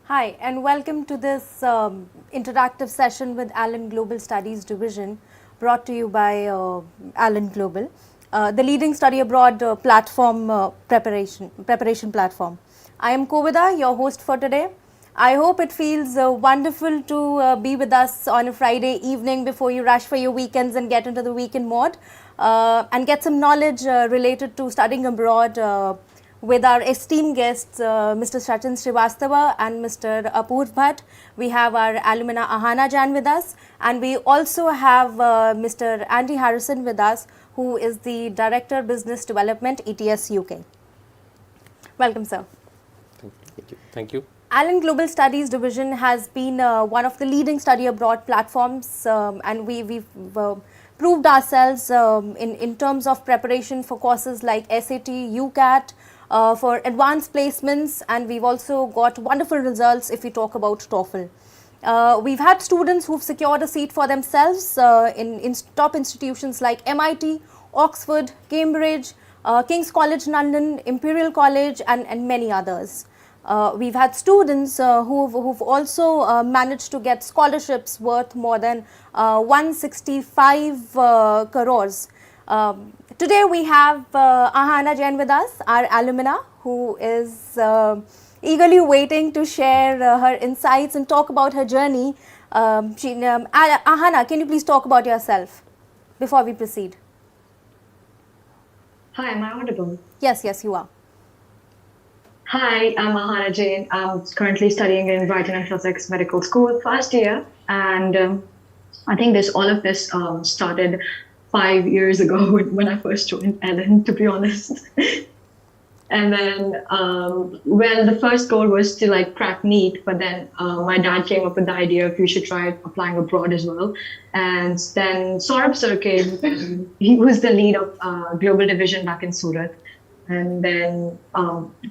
Hi, and welcome to this interactive session with Allen Global Studies Division, brought to you by Allen Global, the leading study abroad platform preparation platform. I am Kovida, your host for today. I hope it feels wonderful to be with us on a Friday evening before you rush for your weekends and get into the weekend mode and get some knowledge related to studying abroad with our esteemed guests, Mr. Sachin Srivastava and Mr. Apoorv Bhatt. We have our alumna Aahana Jain with us, and we also have Mr. Andy Harrison with us, who is the Director Business Development, ETS UK. Welcome, sir. Thank you. Thank you. Allen Global Studies Division has been one of the leading study abroad platforms, and we've proved ourselves in terms of preparation for courses like SAT, UCAT, for advanced placements, and we've also got wonderful results if we talk about TOEFL. We've had students who've secured a seat for themselves in top institutions like MIT, Oxford, Cambridge, King's College London, Imperial College, and many others. We've had students who've also managed to get scholarships worth more than 165 crores. Today we have Aahana Jain with us, our alumna, who is eagerly waiting to share her insights and talk about her journey. Aahana, can you please talk about yourself before we proceed? Hi, am I audible? Yes, you are. Hi, I'm Aahana Jain. I'm currently studying in Brighton Sussex Medical School, first year, and I think all of this started 5 years ago when I first joined Ellen, to be honest. And then, the first goal was to crack NEET, but then my dad came up with the idea of you should try applying abroad as well. And then Saurabh sir came, and he was the lead of global division back in Surat. And then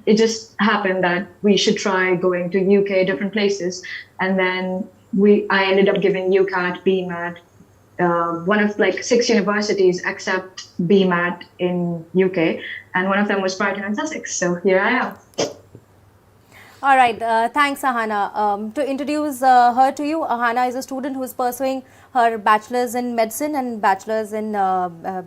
it just happened that we should try going to UK, different places. And then I ended up giving UCAT, BMAT, one of 6 universities except BMAT in UK, and one of them was Brighton and Sussex. So here I am. All right, thanks, Aahana. To introduce her to you, Aahana is a student who is pursuing her bachelor's in medicine and bachelor's in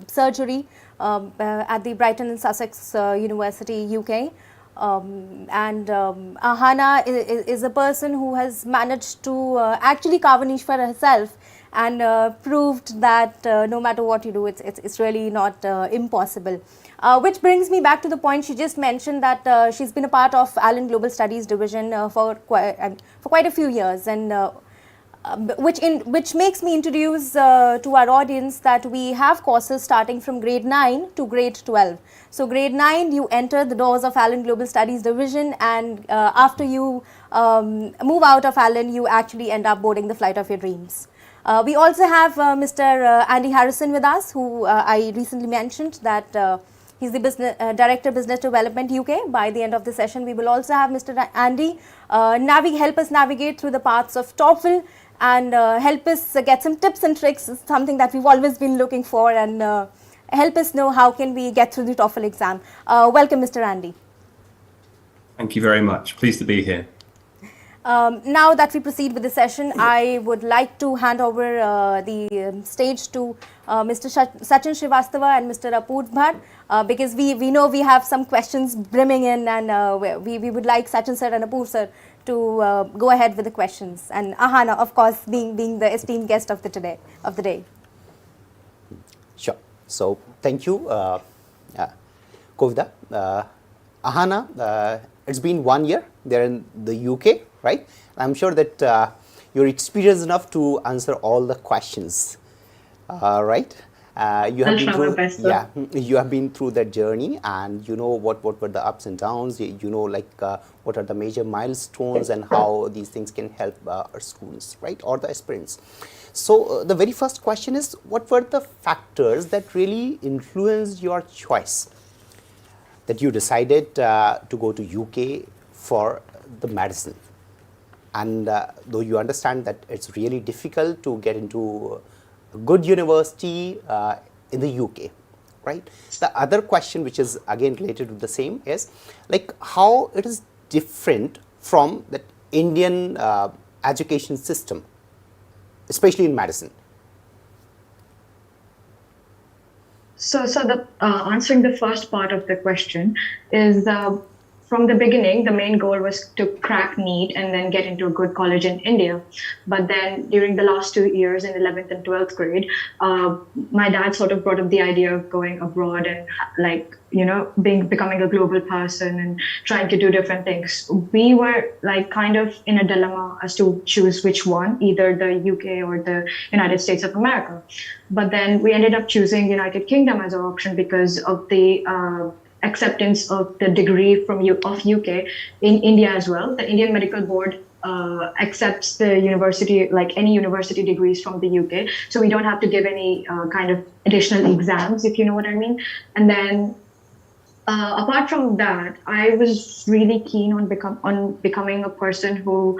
surgery at the Brighton and Sussex University, UK. Aahana is a person who has managed to actually carve a niche for herself and proved that no matter what you do, it's really not impossible. Which brings me back to the point she just mentioned, that she's been a part of Allen Global Studies Division for quite a few years, and which makes me introduce to our audience that we have courses starting from grade 9 to grade 12. So grade 9, you enter the doors of Allen Global Studies Division, and after you move out of Allen, you actually end up boarding the flight of your dreams. We also have Mr. Andy Harrison with us, who I recently mentioned that he's the Director Business Development UK. By the end of the session, we will also have Mr. Andy help us navigate through the paths of TOEFL and help us get some tips and tricks, something that we've always been looking for, and help us know how can we get through the TOEFL exam. Welcome, Mr. Andy. Thank you very much. Pleased to be here. Now that we proceed with the session, I would like to hand over the stage to Mr. Sachin Srivastava and Mr. Apoorv Bhatt, because we know we have some questions brimming in, and we would like Sachin sir and Apoorv sir to go ahead with the questions. And Aahana, of course, being the esteemed guest of the day. Sure. So thank you, Kovida. Aahana, it's been 1 year there in the UK, right? I'm sure that you're experienced enough to answer all the questions, right? You have been through, yeah, you have been through that journey, and you know what were the ups and downs. You know, what are the major milestones and how these things can help our students, right, or the aspirants. So the very first question is, what were the factors that really influenced your choice, that you decided to go to UK for the medicine? And though you understand that it's really difficult to get into a good university in the UK, right? The other question, which is again related to the same, is how it is different from that Indian education system, especially in medicine? So the answering the first part of the question is from the beginning, the main goal was to crack NEET and then get into a good college in India. But then during the last 2 years in 11th and 12th grade, my dad sort of brought up the idea of going abroad and like, you know, becoming a global person and trying to do different things. We were like kind of in a dilemma as to choose which one, either the UK or the United States of America. But then we ended up choosing United Kingdom as our option because of the acceptance of the degree from of UK in India as well. The Indian Medical Board accepts the university, like any university degrees from the UK. So we don't have to give any kind of additional exams, if you know what I mean. And then apart from that, I was really keen on becoming a person who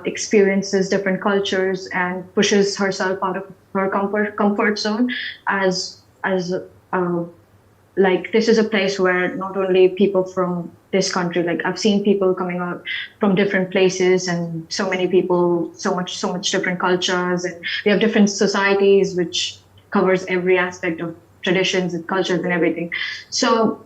experiences different cultures and pushes herself out of her comfort zone as like this is a place where not only people from this country, like I've seen people coming out from different places and so many people, so much different cultures, and we have different societies which covers every aspect of traditions and cultures and everything. So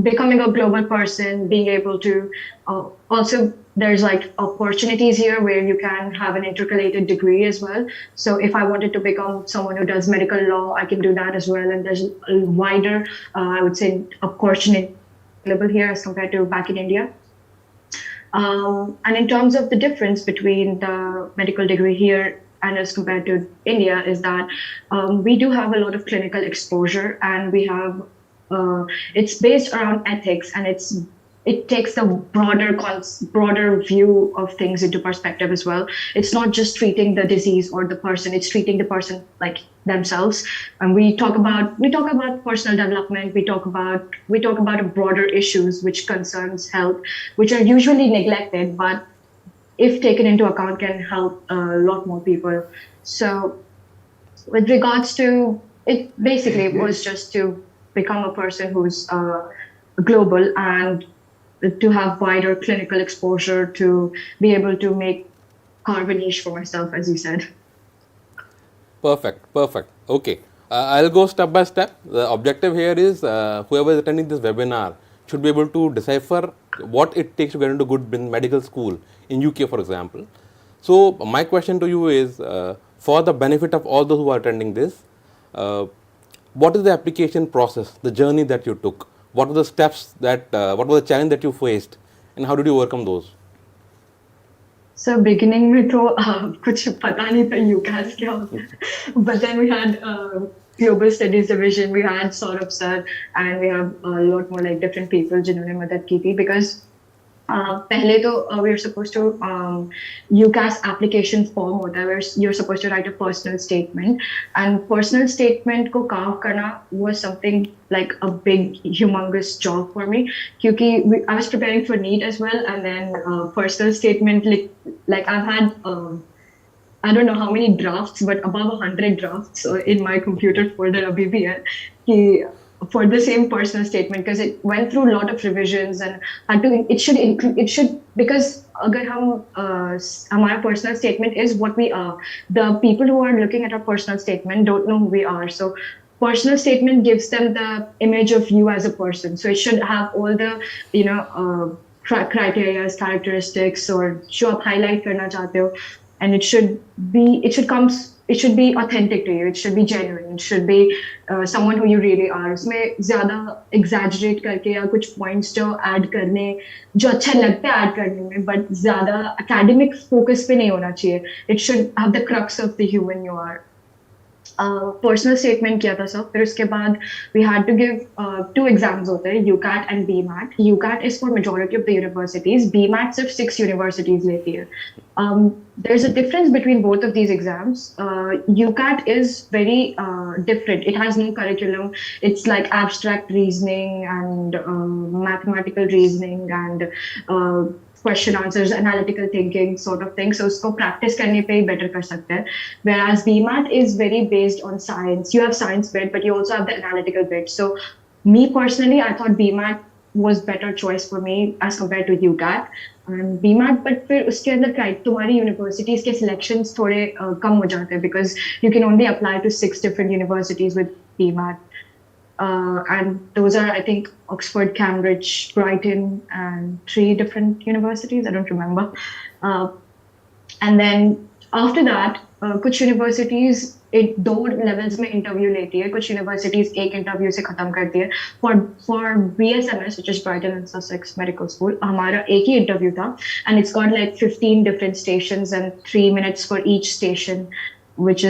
becoming a global person, being able to also there's like opportunities here where you can have an intercalated degree as well. So if I wanted to become someone who does medical law, I can do that as well. And there's a wider, I would say, opportunity available here as compared to back in India. And in terms of the difference between the medical degree here and as compared to India is that we do have a lot of clinical exposure, and we have it's based around ethics, and it takes the broader view of things into perspective as well. It's not just treating the disease or the person; it's treating the person like themselves. And we talk about personal development. We talk about broader issues which concerns health, which are usually neglected, but if taken into account, can help a lot more people. So, with regards to it, basically it was just to become a person who's global and to have wider clinical exposure, to be able to make carve niche for myself, as you said. Perfect. Okay. I'll go step by step. The objective here is whoever is attending this webinar should be able to decipher what it takes to get into good medical school in UK, for example. So my question to you is, for the benefit of all those who are attending this, what is the application process, the journey that you took? What were the steps what was the challenge that you faced, and how did you overcome those? So beginning में तो कुछ पता नहीं था UCAS क्या होता है, but then we had Global Studies Division, we had Saurabh sir, and we have a lot more like different people जिन्होंने मदद की थी, because पहले तो we are supposed to UCAS application form होता है where you're supposed to write a personal statement, and personal statement को carve करना was something like a big humongous job for me, क्योंकि I was preparing for NEET as well, and then personal statement like I've had I don't know how many drafts, but above 100 drafts in my computer folder अभी भी है कि for the same personal statement, because it went through a lot of revisions and had to it should because agar हमारा personal statement is what we are, the people who are looking at our personal statement don't know who we are. So personal statement gives them the image of you as a person, so it should have all the criteria, characteristics, or जो आप highlight करना चाहते हो, and it should be authentic to you. It should be genuine. It should be someone who you really are. उसमें ज़्यादा exaggerate करके या कुछ points जो add करने जो अच्छा लगता है add करने में, but ज़्यादा academic focus पे नहीं होना चाहिए. It should have the crux of the human you are. Personal statement किया था सब. फिर उसके बाद we had to give 2 exams होते हैं, UCAT and BMAT. UCAT is for majority of the universities. BMAT सिर्फ 6 universities लेती है. There's a difference between both of these exams. UCAT is very different. It has no curriculum. It's like abstract reasoning and mathematical reasoning and question answers, analytical thinking sort of thing. So usko practice करने पे ही better कर सकते हैं. Whereas BMAT is very based on science. You have science bit, but you also have the analytical bit. So me personally, I thought BMAT was better choice for me as compared to UCAT and BMAT. But फिर उसके अंदर तुम्हारी universities के selections थोड़े कम हो जाते हैं because you can only apply to 6 different universities with BMAT. And those are, I think, Oxford, Cambridge, Brighton, and 3 different universities. I don't remember. And then after that, कुछ universities एक 2 levels में interview लेती है, कुछ universities एक interview से खत्म करती है. For BSMS, which is Brighton and Sussex Medical School, हमारा एक ही interview था, and it's got like 15 different stations and 3 minutes for each station, which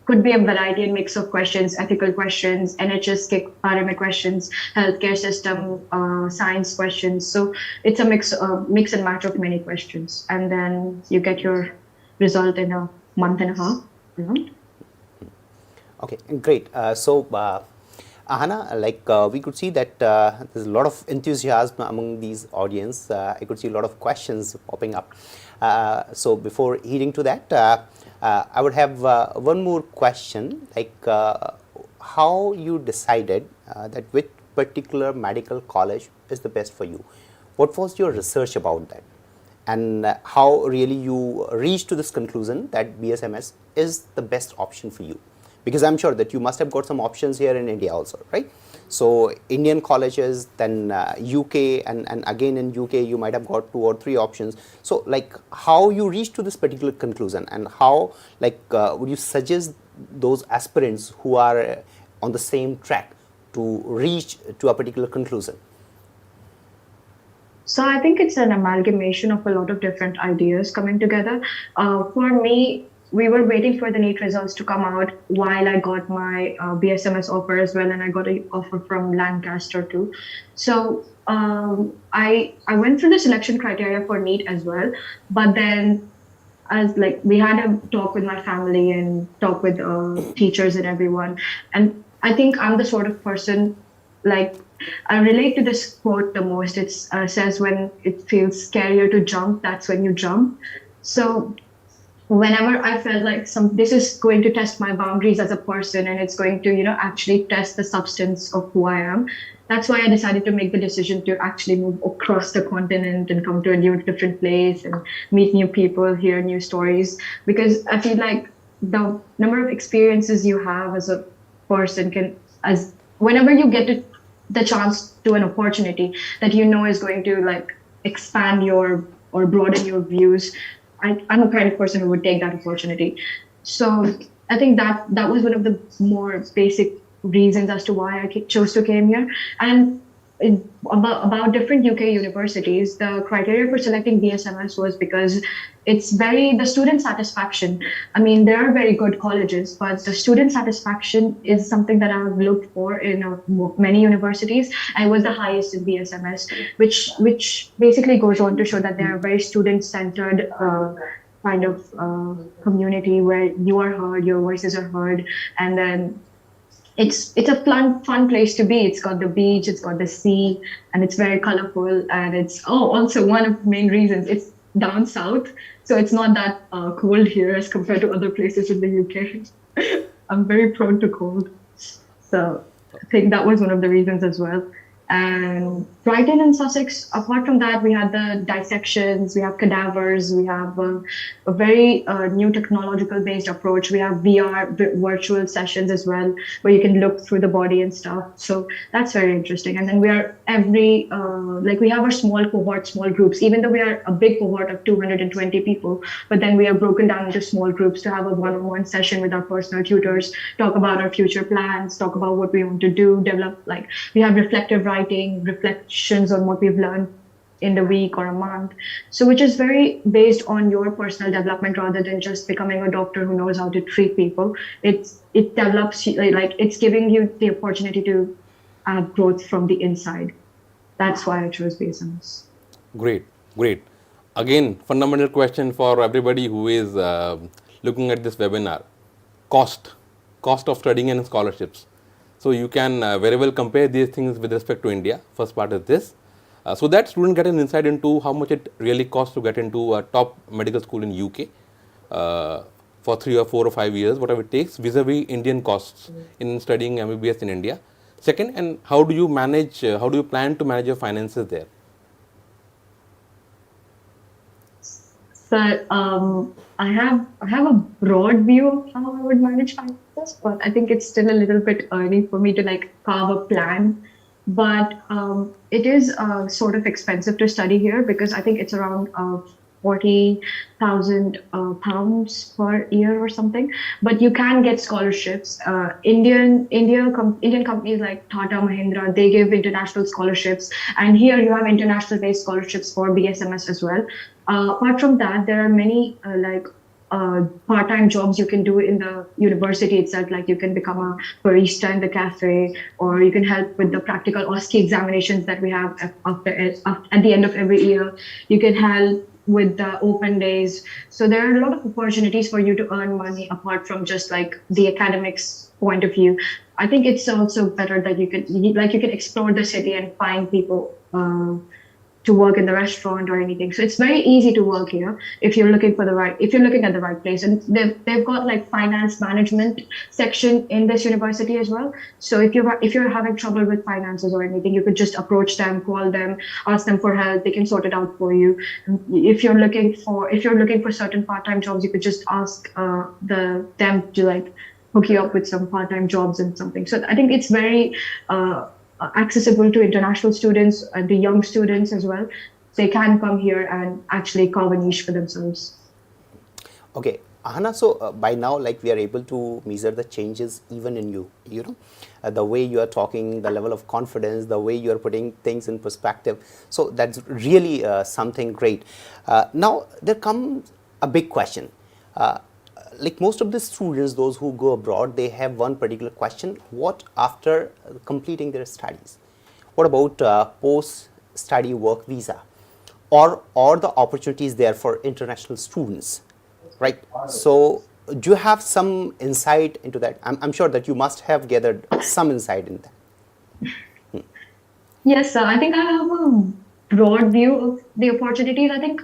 could be a variety and mix of questions, ethical questions, NHS के बारे में questions, healthcare system, science questions. So it's a mix and match of many questions, and then you get your result in a month and a half. Okay, great. So, Aahana, like we could see that there's a lot of enthusiasm among these audience. I could see a lot of questions popping up. So, before heading to that, I would have one more question, like how you decided that which particular medical college is the best for you? What was your research about that? And how really you reached to this conclusion that BSMS is the best option for you? Because I'm sure that you must have got some options here in India also, right? So Indian colleges, then UK, and again in UK you might have got 2 or 3 options. So like how you reached to this particular conclusion, and how like would you suggest those aspirants who are on the same track to reach to a particular conclusion? So I think it's an amalgamation of a lot of different ideas coming together. For me, we were waiting for the NEET results to come out while I got my BSMS offer as well, and I got an offer from Lancaster too. So I went through the selection criteria for NEET as well, but then as like we had a talk with my family and talk with teachers and everyone, and I think I'm the sort of person, like I relate to this quote the most. It says when it feels scarier to jump, that's when you jump. So whenever I felt like this is going to test my boundaries as a person, and it's going to, actually test the substance of who I am, that's why I decided to make the decision to actually move across the continent and come to a different place and meet new people, hear new stories. Because I feel like the number of experiences you have as a person whenever you get the chance to an opportunity that is going to like expand or broaden your views, I'm a kind of person who would take that opportunity. So I think that was one of the more basic reasons as to why I chose to came here. And about different UK universities, the criteria for selecting BSMS was because it's the student satisfaction. I mean, there are very good colleges, but the student satisfaction is something that I've looked for in many universities. I was the highest in BSMS, which basically goes on to show that they are very student-centered kind of community where you are heard, your voices are heard, and then it's a fun place to be. It's got the beach, it's got the sea, and it's very colorful. And it's also one of the main reasons it's down south, so it's not that cold here as compared to other places in the UK. I'm very prone to cold, so I think that was one of the reasons as well. And Brighton and Sussex, apart from that, we had the dissections, we have cadavers, we have a very new technological based approach. We have VR virtual sessions as well, where you can look through the body and stuff. So that's very interesting. And then we are we have our small cohort, small groups, even though we are a big cohort of 220 people, but then we are broken down into small groups to have a one-on-one session with our personal tutors, talk about our future plans, talk about what we want to do, develop, we have reflective writing, reflections on what we've learned in the week or a month. So which is very based on your personal development rather than just becoming a doctor who knows how to treat people. It develops, it's giving you the opportunity to have growth from the inside. That's why I chose BSMS. Great. Again, fundamental question for everybody who is looking at this webinar. Cost of studying and scholarships. So you can very well compare these things with respect to India. First part is this. So that students get an insight into how much it really costs to get into a top medical school in UK for 3 or 4 or 5 years, whatever it takes, vis-a-vis Indian costs in studying MBBS in India. Second, and how do you manage, how do you plan to manage your finances there? So I have a broad view of how I would manage finances, but I think it's still a little bit early for me to like carve a plan. But it is sort of expensive to study here because I think it's around 40,000 pounds per year or something. But you can get scholarships. Indian companies like Tata Mahindra, they give international scholarships, and here you have international based scholarships for BSMS as well. Apart from that, there are many part-time jobs you can do in the university itself. Like you can become a barista in the cafe, or you can help with the practical OSCE examinations that we have at the end of every year. You can help with the open days. So there are a lot of opportunities for you to earn money apart from just like the academics point of view. I think it's also better that you can explore the city and find people to work in the restaurant or anything. So it's very easy to work here if you're looking at the right place. And they've got like finance management section in this university as well. So if you're having trouble with finances or anything, you could just approach them, call them, ask them for help. They can sort it out for you. If you're looking for certain part-time jobs, you could just ask them to like hook you up with some part-time jobs and something. So I think it's very accessible to international students and the young students as well. They can come here and actually carve a niche for themselves. Okay, Aahana, so by now, like we are able to measure the changes even in you, the way you are talking, the level of confidence, the way you are putting things in perspective. So that's really something great. Now, there comes a big question. Like most of the students, those who go abroad, they have one particular question: what after completing their studies? What about post-study work visa, or the opportunities there for international students, right? So do you have some insight into that? I'm sure that you must have gathered some insight in that. Yes, I think I have a broad view of the opportunities. I think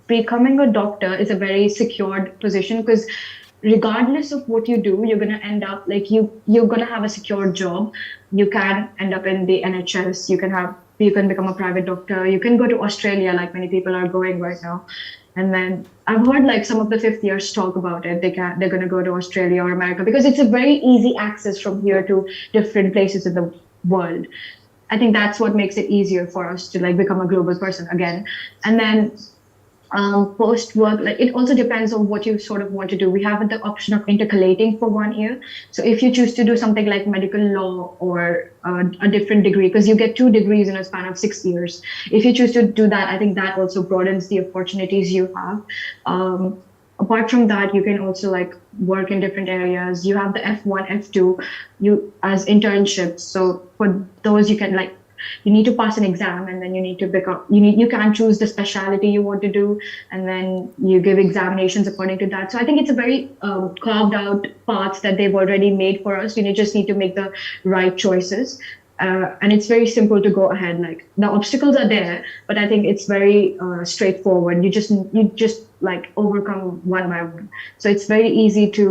becoming a doctor is a very secured position because regardless of what you do, you're going to end up like you're going to have a secure job. You can end up in the NHS. You can become a private doctor. You can go to Australia, like many people are going right now. And then I've heard like some of the fifth years talk about it. They're going to go to Australia or America because it's a very easy access from here to different places in the world. I think that's what makes it easier for us to like become a global person again. And then post work, like it also depends on what you sort of want to do. We have the option of intercalating for 1 year. So if you choose to do something like medical law or a different degree, because you get 2 degrees in a span of 6 years. If you choose to do that, I think that also broadens the opportunities you have. Apart from that, you can also like work in different areas. You have the F1, F2 as internships. So for those, you can like, you need to pass an exam, and then you can choose the specialty you want to do, and then you give examinations according to that. So I think it's a very carved out path that they've already made for us. You just need to make the right choices. And it's very simple to go ahead. Like the obstacles are there, but I think it's very straightforward. You just like overcome one by one. So it's very easy to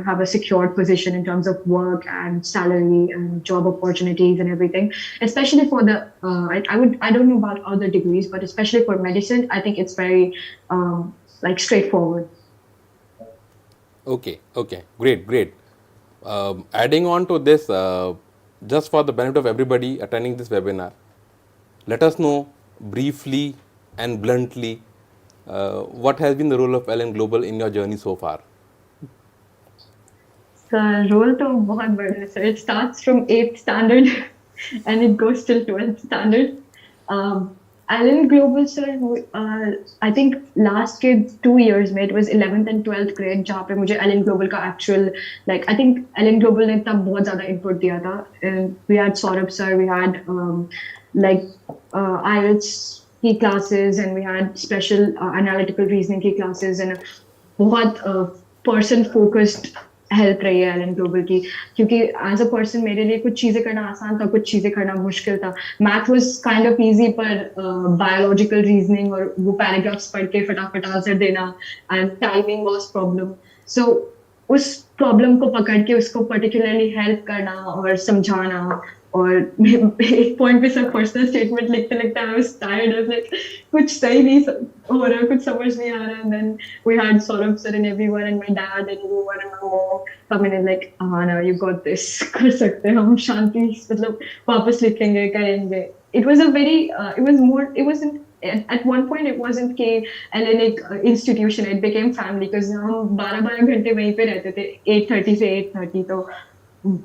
have a secured position in terms of work and salary and job opportunities and everything. Especially for the I don't know about other degrees, but especially for medicine, I think it's very like straightforward. Okay, great. Adding on to this, just for the benefit of everybody attending this webinar, let us know briefly and bluntly what has been the role of LN Global in your journey so far. The role to bahut bada hai, sir. It starts from 8th standard and it goes till 12th standard. LN Global, sir, I think last के 2 years में it was 11th and 12th grade जहाँ पे मुझे LN Global का actual like I think LN Global ने तब बहुत ज़्यादा input दिया था. We had Saurabh sir, we had IELTS की classes, and we had special analytical reasoning की classes, and बहुत person focused हेल्प रही है LN ग्लोबल की, क्योंकि एज अ पर्सन मेरे लिए कुछ चीजें करना आसान था, कुछ चीजें करना मुश्किल था. Math was kind of easy, पर बायोलॉजिकल रीजनिंग और वो पैराग्राफ्स पढ़ के फटाफट आंसर देना एंड टाइमिंग वाज प्रॉब्लम. सो उस प्रॉब्लम को पकड़ के उसको पर्टिकुलरली हेल्प करना और समझाना और एक पॉइंट पे सब पर्सनल स्टेटमेंट लिखते लिखते आई वाज टायर्ड लाइक कुछ सही नहीं हो रहा कुछ समझ नहीं आ रहा and then we had Saurabh sir and everyone and my dad and everyone and my mom come in like Aahana you got this कर सकते हैं हम शांति मतलब वापस लिखेंगे करेंगे it was a very it was more it wasn't at one point it wasn't के Hellenic institution it became family because हम 12 घंटे वहीं पे रहते थे 8:30 से 8:30 तो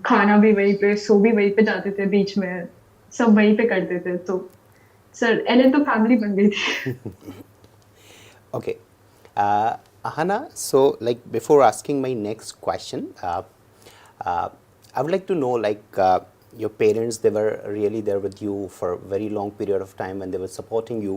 खाना भी वहीं पे सो भी वहीं पे जाते थे बीच में सब वहीं पे करते थे तो सर एलन तो फैमिली बन गई थी Okay. Aahana, so like before asking my next question, I would like to know like your parents, they were really there with you for a very long period of time and they were supporting you,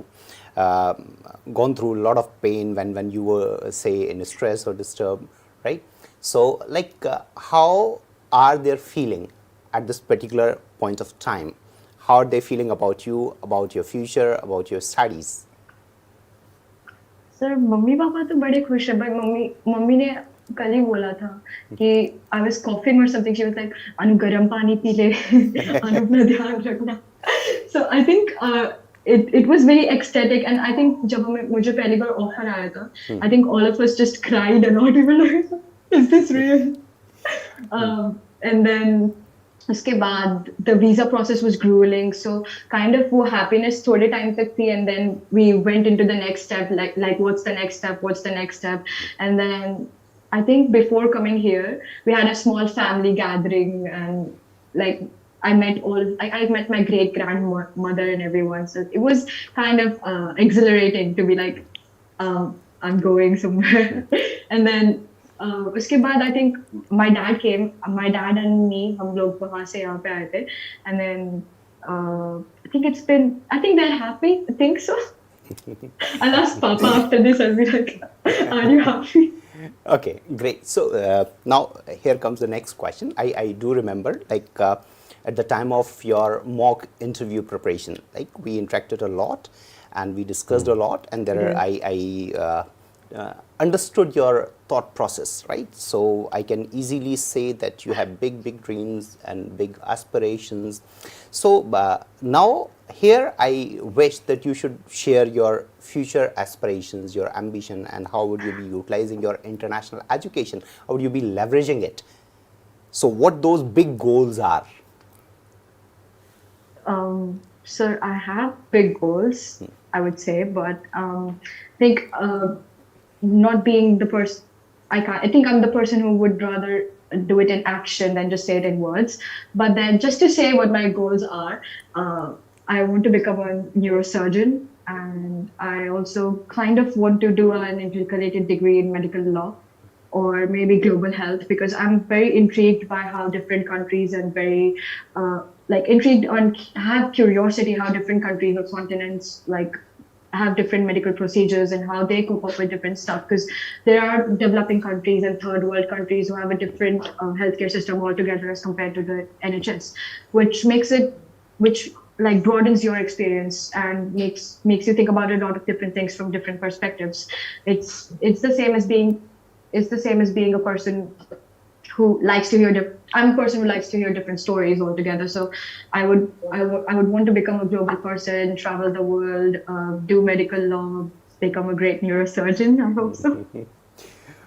gone through a lot of pain when you were say in stress or disturbed, right? So like how are they feeling at this particular point of time? How are they feeling about you, about your future, about your studies? Sir mummy papa तो बड़े खुश है but mummy ने कल ही बोला था कि I was coughing और something she was like Anu गर्म पानी पी ले अनु अपना ध्यान रखना so I think it was very ecstatic and I think जब हमें मुझे पहली बार ऑफर आया था I think all of us just cried a lot we were like is this real and then उसके बाद the visa process was grueling so kind of वो happiness थोड़े time तक थी and then we went into the next step like what's the next step and then I think before coming here we had a small family gathering and like I met my great grandmother and everyone so it was kind of exhilarating to be like I'm going somewhere and then उसके बाद I think my dad and me हम लोग वहाँ से यहाँ पे आए थे and then I think they're happy I think so I'll ask Papa after this I'll be like are you happy Okay, great. So now here comes the next question. I do remember like at the time of your mock interview preparation, like we interacted a lot and we discussed a lot and there I understood your thought process, right? So I can easily say that you have big dreams and big aspirations. So now here I wish that you should share your future aspirations, your ambition, and how would you be utilizing your international education? How would you be leveraging it? So what those big goals are? Sir, I have big goals, I would say, but I think not being the person, I think I'm the person who would rather do it in action than just say it in words. But then just to say what my goals are, I want to become a neurosurgeon and I also kind of want to do an intercalated degree in medical law or maybe global health because I'm very intrigued by how different countries and very like intrigued on have curiosity how different countries or continents like have different medical procedures and how they cope up with different stuff because there are developing countries and third world countries who have a different healthcare system altogether as compared to the NHS which like broadens your experience and makes you think about a lot of different things from different perspectives it's the same as being a person who likes to hear I'm a person who likes to hear different stories altogether. So I would want to become a global person, travel the world, do medical law, become a great neurosurgeon. I hope so.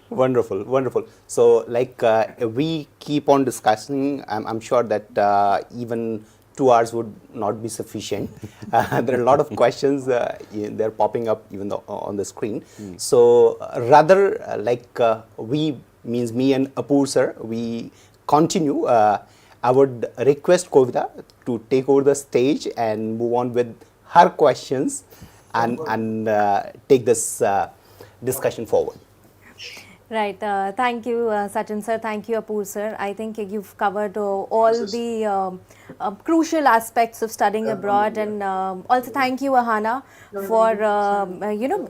Wonderful. So like we keep on discussing. I'm sure that even 2 hours would not be sufficient. There are a lot of questions they're popping up even on the screen. So rather like we means me and Apoor sir, we continue. I would request Kovita to take over the stage and move on with her questions and take this discussion forward. Right. Thank you, Sachin sir. Thank you, Apoor sir. I think you've covered all the crucial aspects of studying abroad, and also thank you, Aahana, for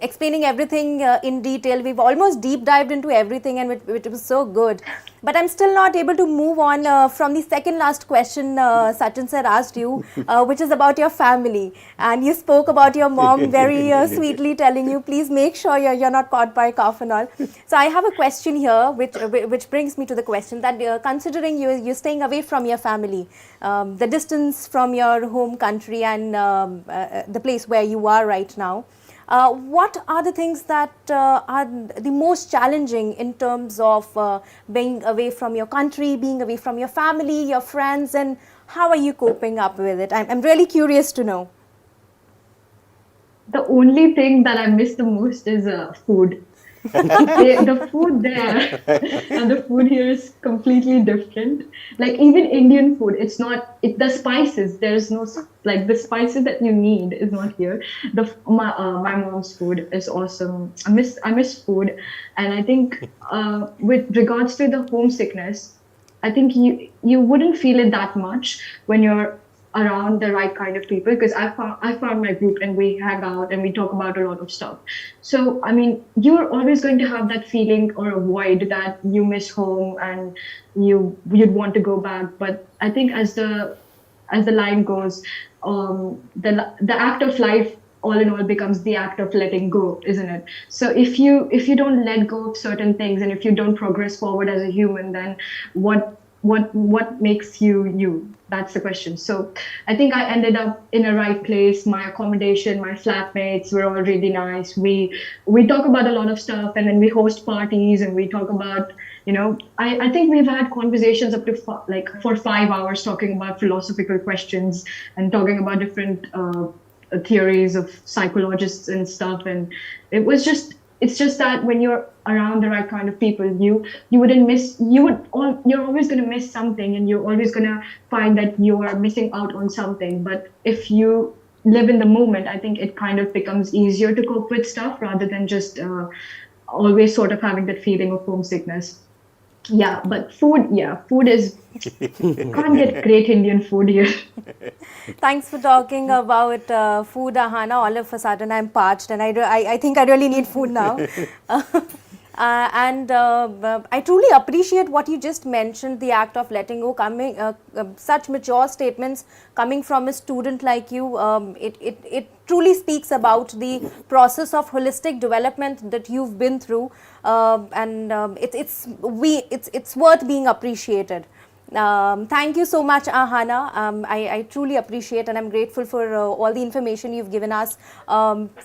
explaining everything in detail. We've almost deep dived into everything, and it was so good. But I'm still not able to move on from the second last question Sachin sir asked you, which is about your family. And you spoke about your mom very sweetly telling you, please make sure you're not caught by cough and all. So I have a question here, which brings me to the question that considering you're staying away from your family, the distance from your home country and the place where you are right now, what are the things that are the most challenging in terms of being away from your country, being away from your family, your friends, and how are you coping up with it? I'm really curious to know. The only thing that I miss the most is food. The food there and the food here is completely different. Like even Indian food, it's not the spices. There's no the spices that you need is not here. My mom's food is awesome. I miss food, and I think with regards to the homesickness, I think you wouldn't feel it that much when you're around the right kind of people, because I found my group and we hang out and we talk about a lot of stuff. So I mean, you're always going to have that feeling or a void that you miss home and you'd want to go back. But I think as the line goes, the act of life all in all becomes the act of letting go, isn't it? So if you don't let go of certain things and if you don't progress forward as a human, then what makes you? That's the question. So I think I ended up in a right place. My accommodation, my flatmates were all really nice. We talk about a lot of stuff, and then we host parties and we talk about, I think we've had conversations up to for 5 hours talking about philosophical questions and talking about different theories of psychologists and stuff. And it's just that when you're around the right kind of people, you're always going to miss something, and you're always going to find that you are missing out on something. But if you live in the moment, I think it kind of becomes easier to cope with stuff rather than just always sort of having that feeling of homesickness. Yeah, but food is, can't get great Indian food here. Thanks for talking about food, Aahana. All of a sudden I'm parched and I think I really need food now. And I truly appreciate what you just mentioned, the act of letting go, such mature statements coming from a student like you. It truly speaks about the process of holistic development that you've been through, and it's worth being appreciated. Thank you so much, Aahana. I truly appreciate and I'm grateful for all the information you've given us,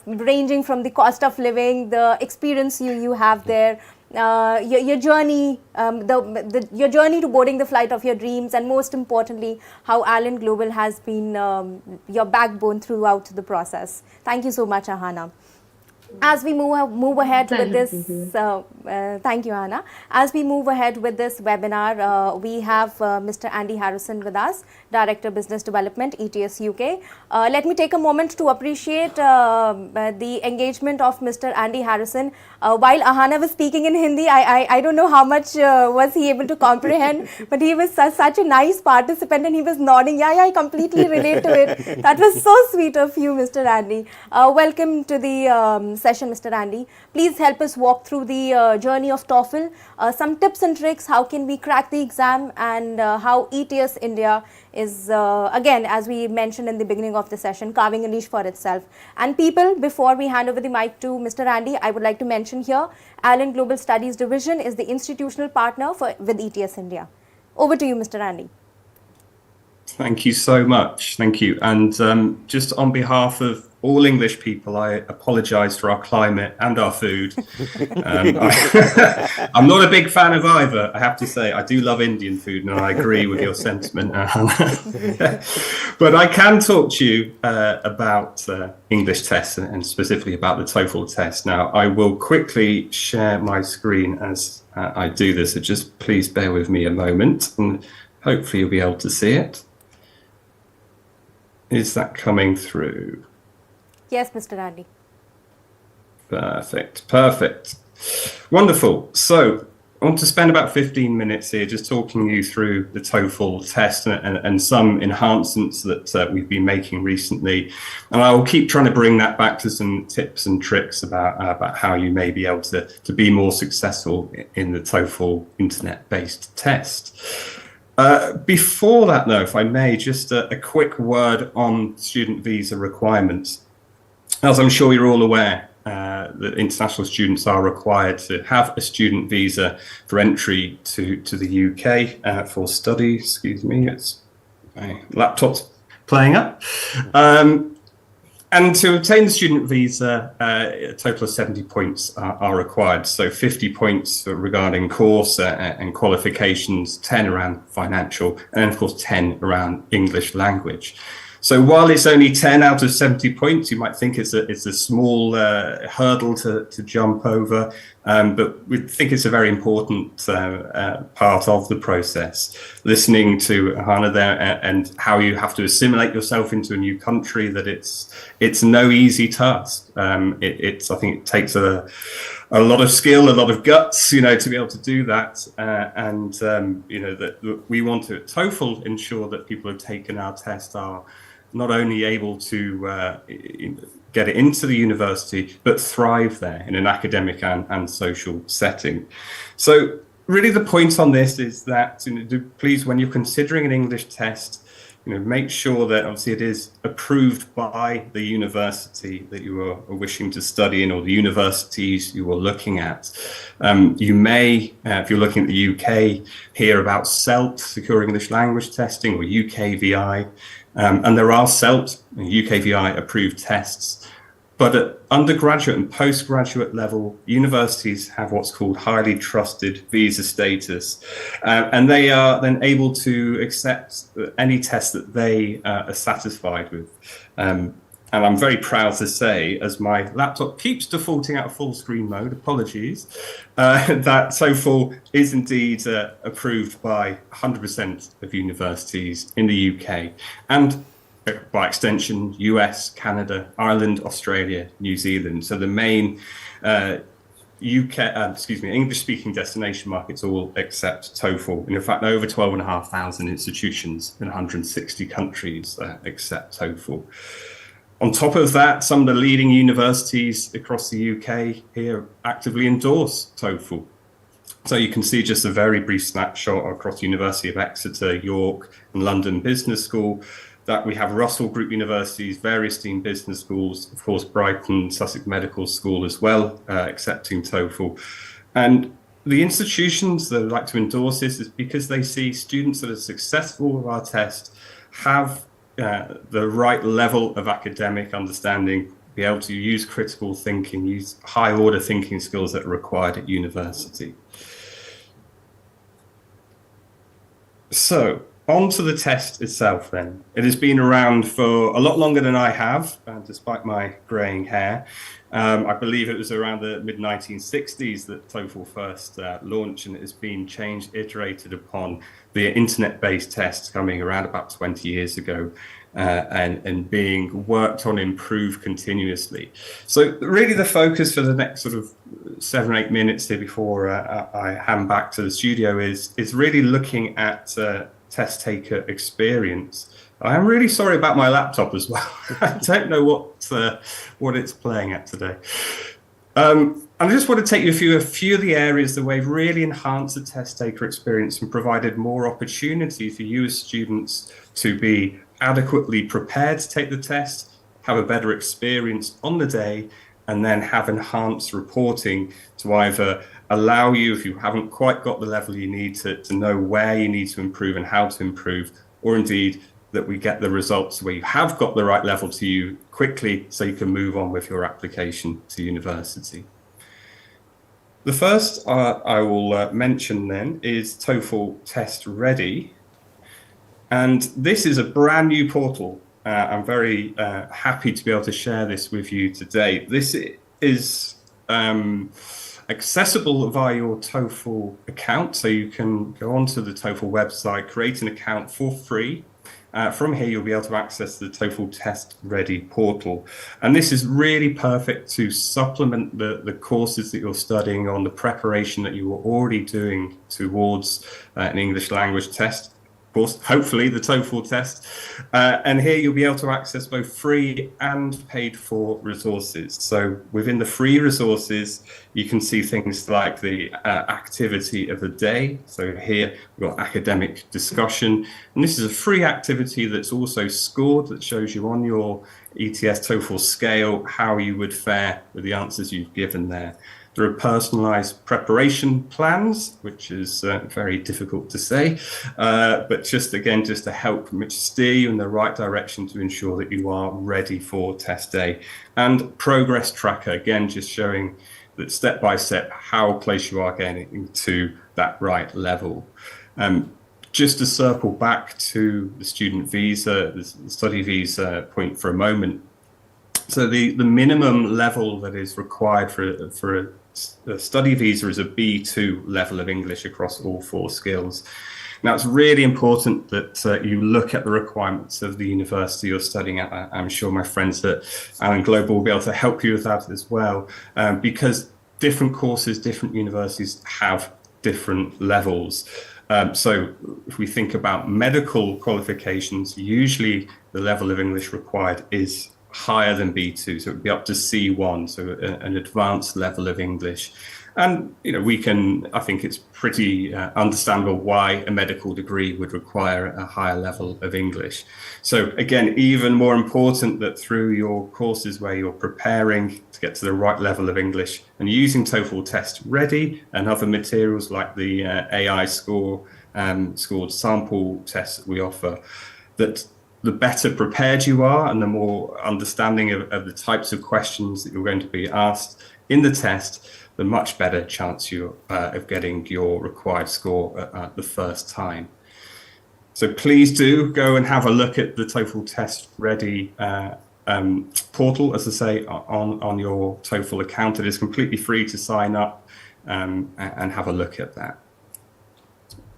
ranging from the cost of living, the experience you have there, your journey, your journey to boarding the flight of your dreams, and most importantly, how Allen Global has been your backbone throughout the process. Thank you so much, Aahana. As we move ahead with this, thank you, Aahana. As we move ahead with this webinar, we have Mr. Andy Harrison with us, Director Business Development, ETS UK. Let me take a moment to appreciate the engagement of Mr. Andy Harrison. While Aahana was speaking in Hindi, I don't know how much was he able to comprehend, but he was such a nice participant and he was nodding. Yeah, I completely relate to it. That was so sweet of you, Mr. Andy. Welcome to the session, Mr. Andy. Please help us walk through the journey of TOEFL, some tips and tricks, how can we crack the exam, and how ETS India is, again, as we mentioned in the beginning of the session, carving a niche for itself. And people, before we hand over the mic to Mr. Andy, I would like to mention here, Allen Global Studies Division is the institutional partner with ETS India. Over to you, Mr. Andy. Thank you so much. Thank you. And just on behalf of all English people, I apologise for our climate and our food. I'm not a big fan of either, I have to say. I do love Indian food, and I agree with your sentiment, but I can talk to you about English tests and specifically about the TOEFL test. Now, I will quickly share my screen as I do this, so just please bear with me a moment, and hopefully you'll be able to see it. Is that coming through? Yes, Mr. Andy. Perfect. Wonderful. So I want to spend about 15 minutes here just talking you through the TOEFL test and some enhancements that we've been making recently. And I will keep trying to bring that back to some tips and tricks about how you may be able to be more successful in the TOEFL internet-based test. Before that, though, if I may, just a quick word on student visa requirements. As I'm sure you're all aware, that international students are required to have a student visa for entry to the UK for study. Excuse me, it's my laptop's playing up. And to obtain the student visa, a total of 70 points are required. So 50 points regarding course and qualifications, 10 around financial, and of course 10 around English language. So while it's only 10 out of 70 points, you might think it's a small hurdle to jump over, but we think it's a very important part of the process. Listening to Aahana there and how you have to assimilate yourself into a new country, that it's no easy task. I think it takes a lot of skill, a lot of guts, to be able to do that. That we want to at TOEFL ensure that people who have taken our test are not only able to get it into the university, but thrive there in an academic and social setting. So really the point on this is that, please, when you're considering an English test, make sure that obviously it is approved by the university that you are wishing to study in, or the universities you are looking at. You may, if you're looking at the UK, hear about CELT, Secure English Language Testing, or UKVI. And there are CELT, UKVI approved tests, but at undergraduate and postgraduate level, universities have what's called highly trusted visa status, and they are then able to accept any test that they are satisfied with. And I'm very proud to say, as my laptop keeps defaulting out of full screen mode, apologies, that TOEFL is indeed approved by 100% of universities in the UK, and by extension, US, Canada, Ireland, Australia, New Zealand. So the main English-speaking destination markets all accept TOEFL. And in fact, over 12,500 institutions in 160 countries accept TOEFL. On top of that, some of the leading universities across the UK here actively endorse TOEFL. So you can see just a very brief snapshot across the University of Exeter, York, and London Business School, that we have Russell Group universities, various esteemed business schools, of course, Brighton Sussex Medical School as well, accepting TOEFL. And the institutions that like to endorse this is because they see students that are successful with our test have the right level of academic understanding, be able to use critical thinking, use high order thinking skills that are required at university. So on to the test itself then. It has been around for a lot longer than I have, despite my greying hair. I believe it was around the mid-1960s that TOEFL first launched, and it has been changed, iterated upon via internet-based tests coming around about 20 years ago, and being worked on, improved continuously. So really the focus for the next sort of 7 or 8 minutes here before I hand back to the studio is really looking at test taker experience. I am really sorry about my laptop as well. I don't know what it's playing at today. I just want to take you through a few of the areas that we've really enhanced the test taker experience and provided more opportunity for you as students to be adequately prepared to take the test, have a better experience on the day, and then have enhanced reporting to either allow you, if you haven't quite got the level you need, to know where you need to improve and how to improve, or indeed that we get the results where you have got the right level to you quickly so you can move on with your application to university. The first I will mention then is TOEFL Test Ready. And this is a brand new portal. I'm very happy to be able to share this with you today. This is accessible via your TOEFL account. So you can go onto the TOEFL website, create an account for free, From here, you'll be able to access the TOEFL Test Ready portal. And this is really perfect to supplement the courses that you're studying on, the preparation that you were already doing towards an English language test. Of course, hopefully the TOEFL test. And here you'll be able to access both free and paid for resources. So within the free resources, you can see things like the activity of the day. So here we've got academic discussion. And this is a free activity that's also scored, that shows you on your ETS TOEFL scale how you would fare with the answers you've given there. There are personalized preparation plans, which is very difficult to say, but just to help steer you in the right direction to ensure that you are ready for test day. And progress tracker, again, just showing that step by step how close you are getting to that right level. Just to circle back to the student visa, the study visa point for a moment. So the minimum level that is required for a study visa is a B2 level of English across all 4 skills. Now, it's really important that you look at the requirements of the university you're studying at. I'm sure my friends at Allen Global will be able to help you with that as well, because different courses, different universities have different levels. So if we think about medical qualifications, usually the level of English required is higher than B2, so it would be up to C1, so an advanced level of English. And I think it's pretty understandable why a medical degree would require a higher level of English. So again, even more important that through your courses where you're preparing to get to the right level of English and using TOEFL Test Ready and other materials like the AI scored sample tests that we offer, that the better prepared you are and the more understanding of the types of questions that you're going to be asked in the test, the much better chance you of getting your required score at the first time. So please do go and have a look at the TOEFL Test Ready portal, as I say, on your TOEFL account. It is completely free to sign up and have a look at that.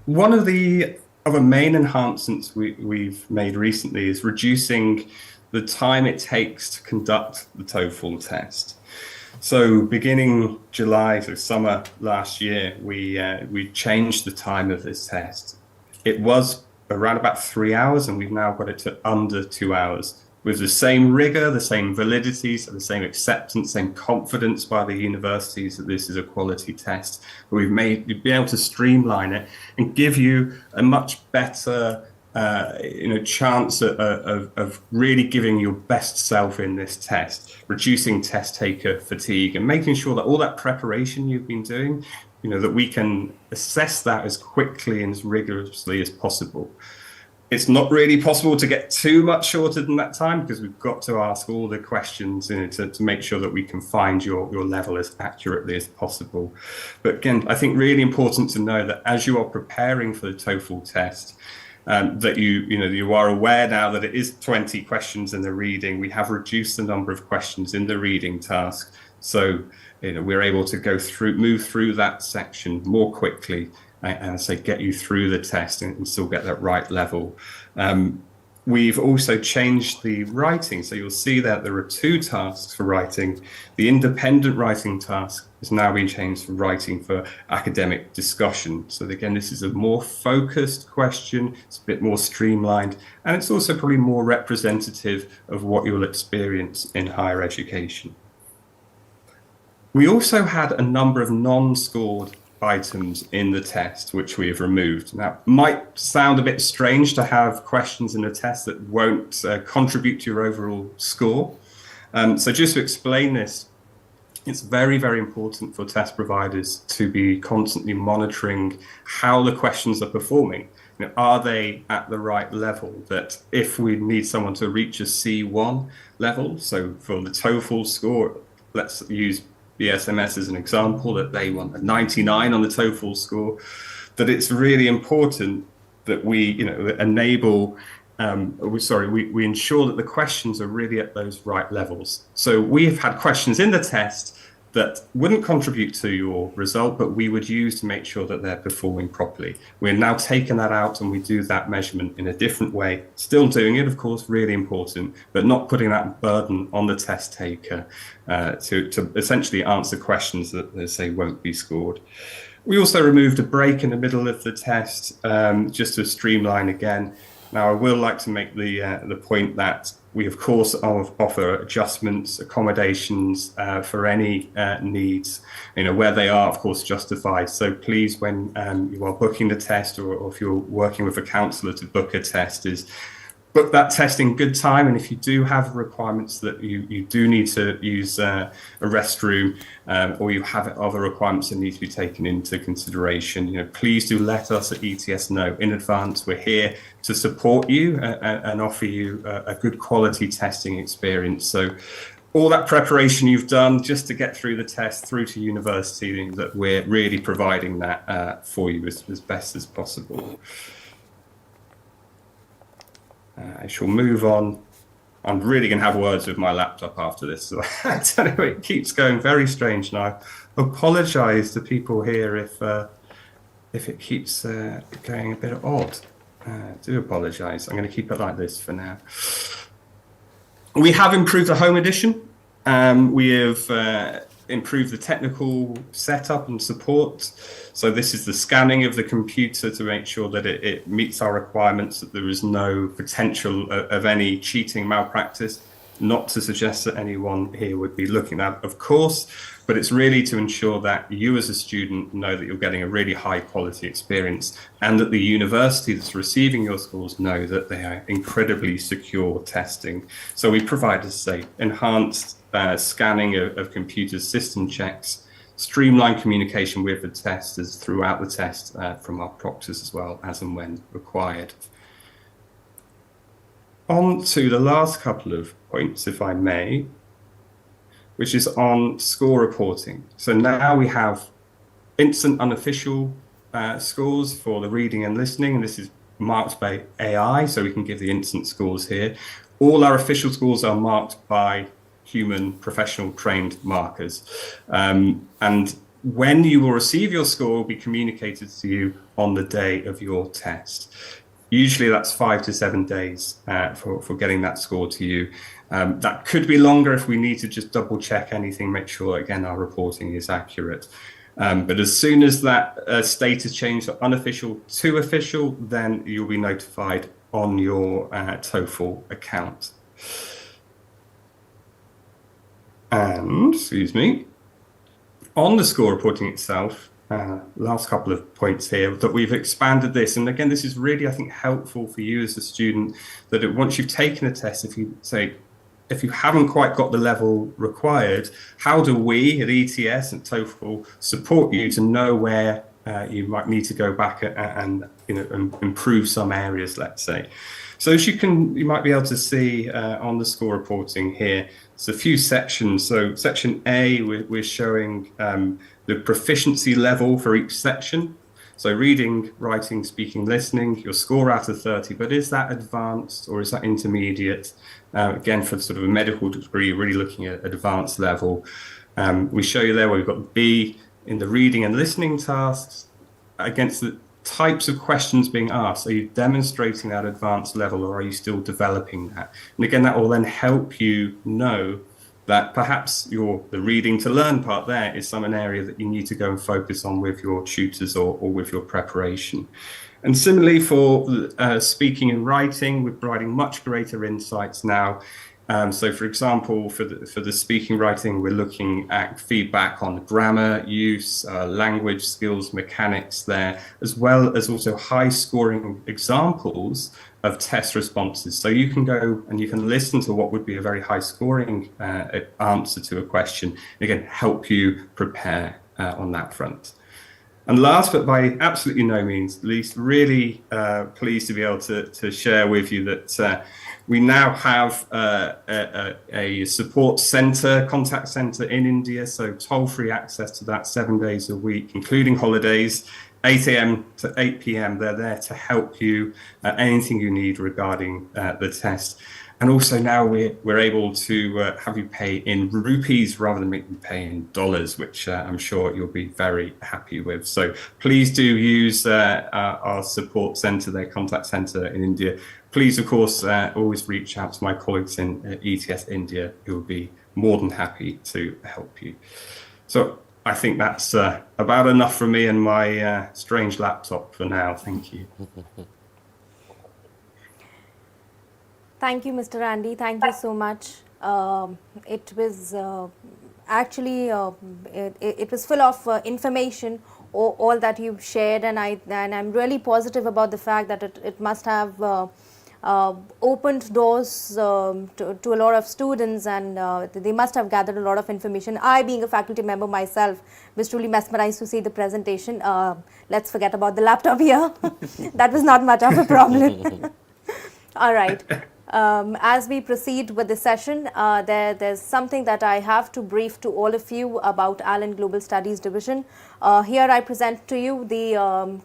One of the other main enhancements we've made recently is reducing the time it takes to conduct the TOEFL test. So beginning July, so summer last year, we changed the time of this test. It was around about 3 hours, and we've now got it to under 2 hours, with the same rigor, the same validity, so the same acceptance, same confidence by the universities that this is a quality test. But we've been able to streamline it and give you a much better chance of really giving your best self in this test, reducing test taker fatigue and making sure that all that preparation you've been doing, that we can assess that as quickly and as rigorously as possible. It's not really possible to get too much shorter than that time because we've got to ask all the questions to make sure that we can find your level as accurately as possible. But again, I think really important to know that as you are preparing for the TOEFL test, that you are aware now that it is 20 questions in the reading. We have reduced the number of questions in the reading task, so we're able to move through that section more quickly and say get you through the test and still get that right level. We've also changed the writing, so you'll see that there are 2 tasks for writing. The independent writing task has now been changed from writing for academic discussion. So again, this is a more focused question, it's a bit more streamlined, and it's also probably more representative of what you'll experience in higher education. We also had a number of non-scored items in the test, which we have removed. Now, it might sound a bit strange to have questions in the test that won't contribute to your overall score. So just to explain this, it's very, very important for test providers to be constantly monitoring how the questions are performing. Are they at the right level? That if we need someone to reach a C1 level, so for the TOEFL score, let's use BSMS as an example, that they want a 99 on the TOEFL score, that it's really important that we we ensure that the questions are really at those right levels. So we've had questions in the test that wouldn't contribute to your result, but we would use to make sure that they're performing properly. We're now taking that out and we do that measurement in a different way. Still doing it, of course, really important, but not putting that burden on the test taker to essentially answer questions that they say won't be scored. We also removed a break in the middle of the test, just to streamline again. Now, I will like to make the point that we, of course, offer adjustments, accommodations for any needs, where they are, of course, justified. So please, when you are booking the test, or if you're working with a counsellor to book a test, is book that test in good time. And if you do have requirements that you do need to use a restroom, or you have other requirements that need to be taken into consideration, please do let us at ETS know in advance. We're here to support you and offer you a good quality testing experience. So all that preparation you've done just to get through the test, through to university, that we're really providing that for you as best as possible. I shall move on. I'm really going to have words with my laptop after this. So I tell you, it keeps going very strange now. I apologise to people here if it keeps going a bit odd. I do apologise. I'm going to keep it like this for now. We have improved the home edition. We have improve the technical setup and support. So this is the scanning of the computer to make sure that it meets our requirements, that there is no potential of any cheating malpractice. Not to suggest that anyone here would be looking at, of course, but it's really to ensure that you as a student know that you're getting a really high quality experience, and that the university that's receiving your schools know that they are incredibly secure testing. So we provide, as I say, enhanced scanning of computer system checks, streamline communication with the testers throughout the test from our proctors as well, as and when required. On to the last couple of points, if I may, which is on score reporting. So now we have instant unofficial scores for the reading and listening, and this is marked by AI, so we can give the instant scores here. All our official scores are marked by human professional trained markers. And when you will receive your score will be communicated to you on the day of your test. Usually that's 5 to 7 days for getting that score to you. That could be longer if we need to just double check anything, make sure, again, our reporting is accurate. But as soon as that status change from unofficial to official, then you'll be notified on your TOEFL account. And, on the score reporting itself, last couple of points here, that we've expanded this. And again, this is really, I think, helpful for you as a student, that once you've taken a test, if you haven't quite got the level required, how do we at ETS and TOEFL support you to know where you might need to go back and improve some areas, let's say. So as you might be able to see on the score reporting here, there's a few sections. So section A, we're showing the proficiency level for each section. So reading, writing, speaking, listening, your score out of 30, but is that advanced or is that intermediate? Again, for sort of a medical degree, really looking at advanced level. We show you there where we've got B in the reading and listening tasks against the types of questions being asked. Are you demonstrating that advanced level or are you still developing that? And again, that will then help you know that perhaps the reading to learn part there is an area that you need to go and focus on with your tutors or with your preparation. And similarly for speaking and writing, we're providing much greater insights now. So for example, for the speaking writing, we're looking at feedback on grammar use, language skills, mechanics there, as well as also high scoring examples of test responses. So you can go and you can listen to what would be a very high scoring answer to a question, and again, help you prepare on that front. And last, but by absolutely no means least, really pleased to be able to share with you that we now have a support centre, contact centre in India, so toll-free access to that 7 days a week, including holidays, 8 a.m. to 8 p.m. They're there to help you anything you need regarding the test. And also now we're able to have you pay in rupees rather than make you pay in dollars, which I'm sure you'll be very happy with. So please do use our support centre, their contact centre in India. Please, of course, always reach out to my colleagues in ETS India, who will be more than happy to help you. So I think that's about enough from me and my strange laptop for now. Thank you. Thank you, Mr. Andy. Thank you so much. It was actually it was full of information, all that you've shared, and I'm really positive about the fact that it must have opened doors to a lot of students, and they must have gathered a lot of information. I, being a faculty member myself, was truly mesmerized to see the presentation. Let's forget about the laptop here. That was not much of a problem. All right. As we proceed with the session, there's something that I have to brief to all of you about Allen Global Studies Division. Here I present to you the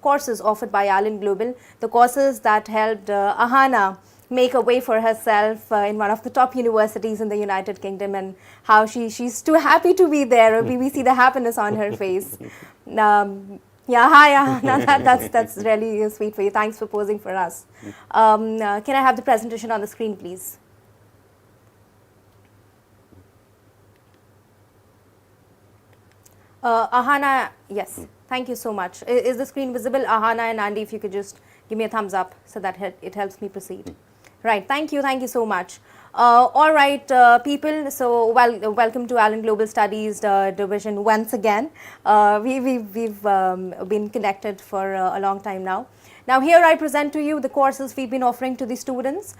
courses offered by Allen Global, the courses that helped Aahana make a way for herself in one of the top universities in the United Kingdom, and how she's too happy to be there. We see the happiness on her face. Yeah, hi, Aahana. That's really sweet for you. Thanks for posing for us. Can I have the presentation on the screen, please? Aahana, yes. Thank you so much. Is the screen visible? Aahana and Andy, if you could just give me a thumbs up so that it helps me proceed. Right. Thank you so much. All right, people. So, welcome to Allen Global Studies Division once again. We've been connected for a long time now. Now, here I present to you the courses we've been offering to the students,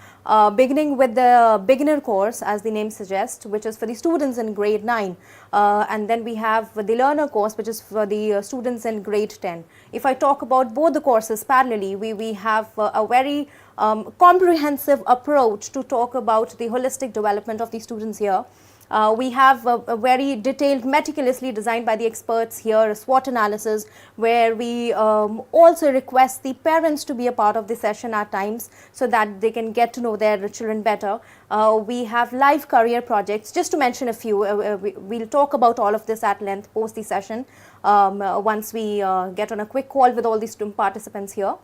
beginning with the beginner course, as the name suggests, which is for the students in grade 9. And then we have the learner course, which is for the students in grade 10. If I talk about both the courses parallelly, we have a very comprehensive approach to talk about the holistic development of the students here. We have a very detailed, meticulously designed by the experts here, a SWOT analysis, where we also request the parents to be a part of the session at times so that they can get to know their children better. We have live career projects, just to mention a few. We'll talk about all of this at length post the session once we get on a quick call with all the student participants here.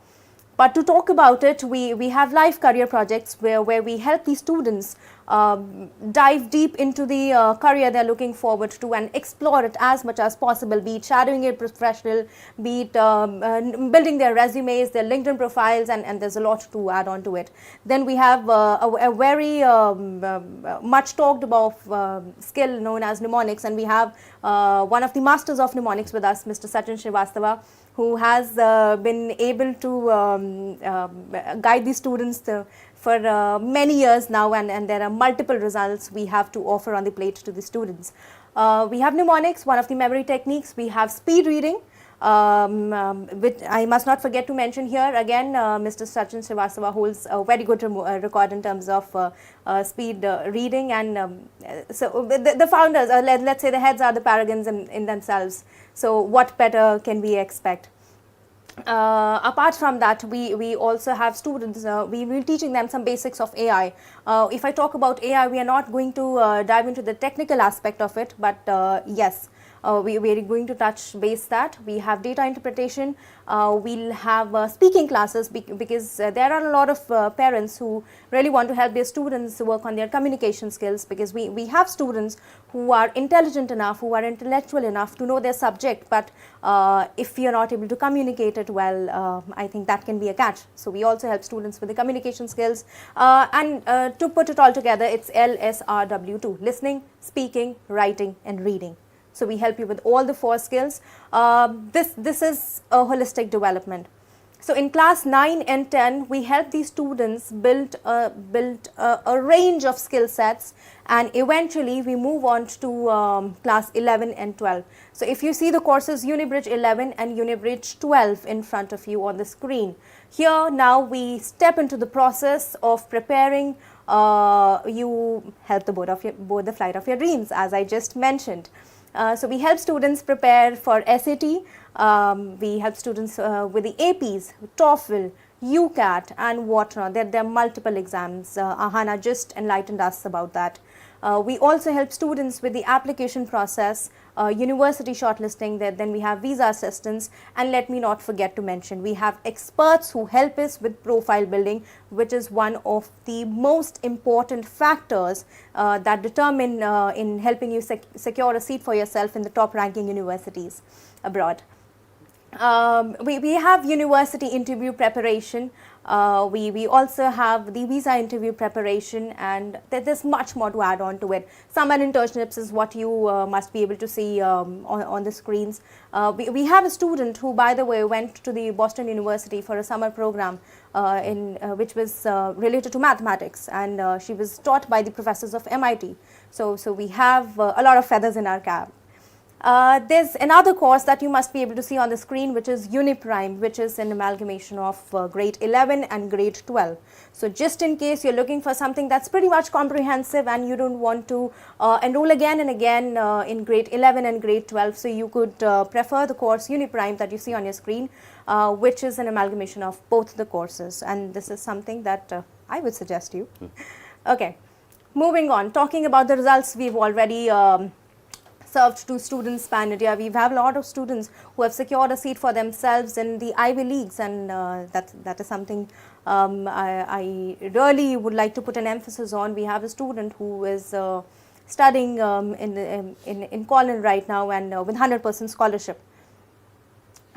But to talk about it, we have live career projects where we help the students dive deep into the career they're looking forward to and explore it as much as possible, be it shadowing a professional, be it building their resumes, their LinkedIn profiles, and there's a lot to add on to it. Then we have a very much talked about skill known as mnemonics, and we have one of the masters of mnemonics with us, Mr. Sachin Srivastava, who has been able to guide the students for many years now, and there are multiple results we have to offer on the plate to the students. We have mnemonics, one of the memory techniques. We have speed reading, which I must not forget to mention here. Again, Mr. Sachin Srivastava holds a very good record in terms of speed reading, and so the founders, let's say the heads are the paragons in themselves. So what better can we expect? Apart from that, we also have students, we will be teaching them some basics of AI. If I talk about AI, we are not going to dive into the technical aspect of it, but yes, we are going to touch base that. We have data interpretation, we'll have speaking classes, because there are a lot of parents who really want to help their students work on their communication skills, because we have students who are intelligent enough, who are intellectual enough to know their subject, but if you're not able to communicate it well, I think that can be a catch. So we also help students with the communication skills, and to put it all together, it's LSRW2, listening, speaking, writing and reading. So we help you with all the 4 skills. This is a holistic development. So in class 9 and 10, we help these students build a range of skill sets, and eventually we move on to class 11 and 12. So if you see the courses Unibridge 11 and Unibridge 12 in front of you on the screen, here now we step into the process of preparing you help the board the flight of your dreams, as I just mentioned. So we help students prepare for SAT, we help students with the APs, TOEFL, UCAT and whatnot. There are multiple exams. Aahana just enlightened us about that. We also help students with the application process, university shortlisting, then we have visa assistance, and let me not forget to mention, we have experts who help us with profile building, which is one of the most important factors that determine in helping you secure a seat for yourself in the top ranking universities abroad. We have university interview preparation. We also have the visa interview preparation, and there's much more to add on to it. Summer internships is what you must be able to see on the screens. We have a student who, by the way, went to the Boston University for a summer program which was related to mathematics, and she was taught by the professors of MIT. So we have a lot of feathers in our cap. There's another course that you must be able to see on the screen, which is Uniprime, which is an amalgamation of grade 11 and grade 12. So just in case you're looking for something that's pretty much comprehensive and you don't want to enroll again and again in grade 11 and grade 12, so you could prefer the course Uniprime that you see on your screen, which is an amalgamation of both the courses, and this is something that I would suggest you. Okay, moving on, talking about the results, we've already served to students pan India. We have a lot of students who have secured a seat for themselves in the Ivy Leagues, and that is something I really would like to put an emphasis on. We have a student who is studying in Colin right now, and with 100% scholarship.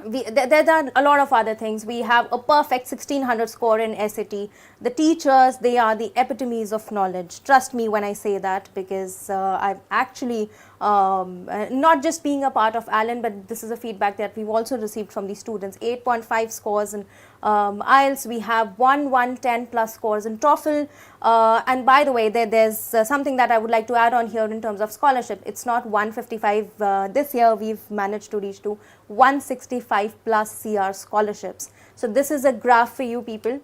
There are a lot of other things. We have a perfect 1600 score in SAT. The teachers, they are the epitomes of knowledge. Trust me when I say that, because I've actually, not just being a part of Allen, but this is a feedback that we've also received from the students. 8.5 scores in IELTS, we have 110 plus scores in TOEFL, and by the way, there's something that I would like to add on here in terms of scholarship. It's not 155 this year, we've managed to reach to 165 plus CR scholarships. So this is a graph for you people.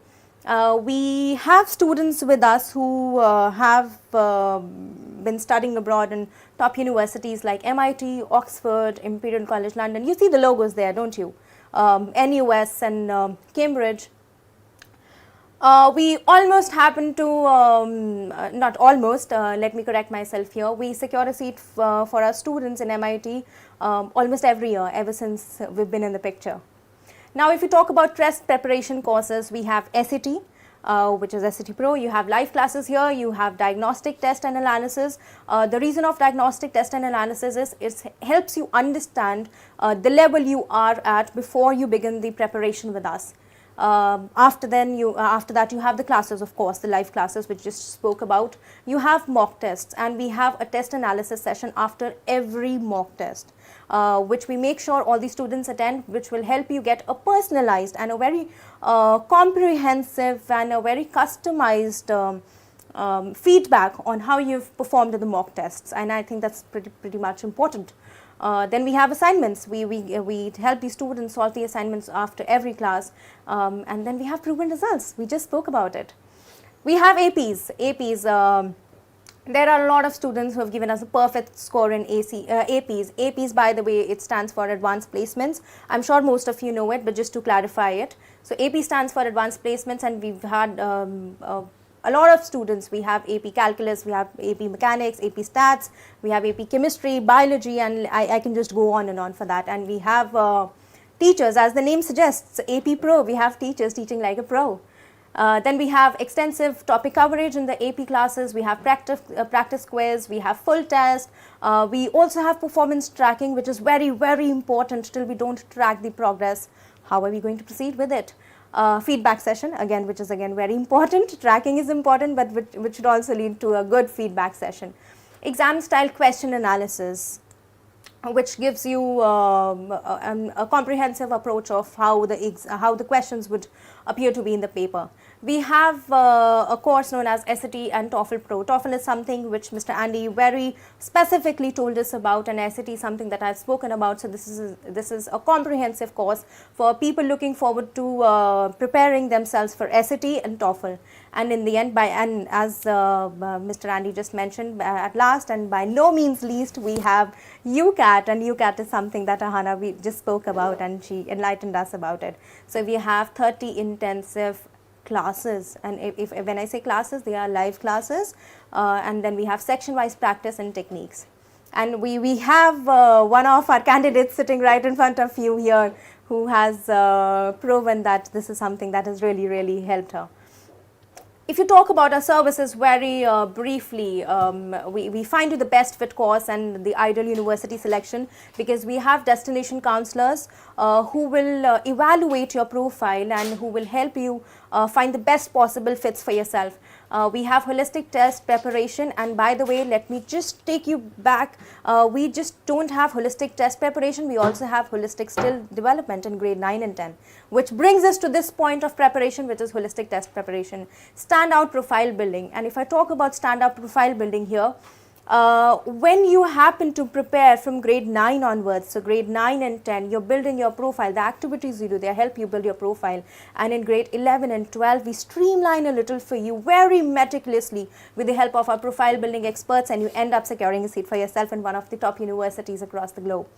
We have students with us who have been studying abroad in top universities like MIT, Oxford, Imperial College London. You see the logos there, don't you? NUS and Cambridge. We almost happen to, not almost, let me correct myself here, we secure a seat for our students in MIT almost every year ever since we've been in the picture. Now if you talk about test preparation courses, we have SAT, which is SAT Pro. You have live classes here, you have diagnostic test and analysis. The reason of diagnostic test and analysis is it helps you understand the level you are at before you begin the preparation with us. After that you have the classes, of course, the live classes which just spoke about. You have mock tests, and we have a test analysis session after every mock test, which we make sure all the students attend, which will help you get a personalized and a very comprehensive and a very customized feedback on how you've performed in the mock tests, and I think that's pretty much important. Then we have assignments. We help the students solve the assignments after every class, and then we have proven results. We just spoke about it. We have APs. There are a lot of students who have given us a perfect score in APs. APs, by the way, it stands for Advanced Placements. I'm sure most of you know it, but just to clarify it. So AP stands for Advanced Placements, and we've had a lot of students. We have AP Calculus, we have AP Mechanics, AP Stats, we have AP Chemistry, Biology, and I can just go on and on for that. And we have teachers, as the name suggests, AP Pro, we have teachers teaching like a pro. Then we have extensive topic coverage in the AP classes, we have practice quiz, we have full test, we also have performance tracking, which is very, very important. Till we don't track the progress, how are we going to proceed with it? Feedback session, again, which is again very important. Tracking is important, but which should also lead to a good feedback session. Exam style question analysis, which gives you a comprehensive approach of how the questions would appear to be in the paper. we have a course known as SAT and TOEFL Pro. TOEFL is something which Mr. Andy very specifically told us about, and SAT is something that I've spoken about. So this is a comprehensive course for people looking forward to preparing themselves for SAT and TOEFL. And in the end, as Mr. Andy just mentioned, at last and by no means least, we have UCAT, and UCAT is something that Aahana we just spoke about, and she enlightened us about it. So we have 30 intensive classes, and if when I say classes, they are live classes, and then we have section-wise practice and techniques. And we have one of our candidates sitting right in front of you here who has proven that this is something that has really helped her. If you talk about our services very briefly, we find you the best fit course and the ideal university selection, because we have destination counselors who will evaluate your profile and who will help you find the best possible fits for yourself. We have holistic test preparation, and by the way, let me just take you back. We just don't have holistic test preparation, we also have holistic skill development in grade 9 and 10, which brings us to this point of preparation, which is holistic test preparation. Standout profile building. And if I talk about standout profile building here, when you happen to prepare from grade 9 onwards, so grade 9 and 10, you're building your profile, the activities you do, they help you build your profile. And in grade 11 and 12, we streamline a little for you very meticulously with the help of our profile building experts, and you end up securing a seat for yourself in one of the top universities across the globe.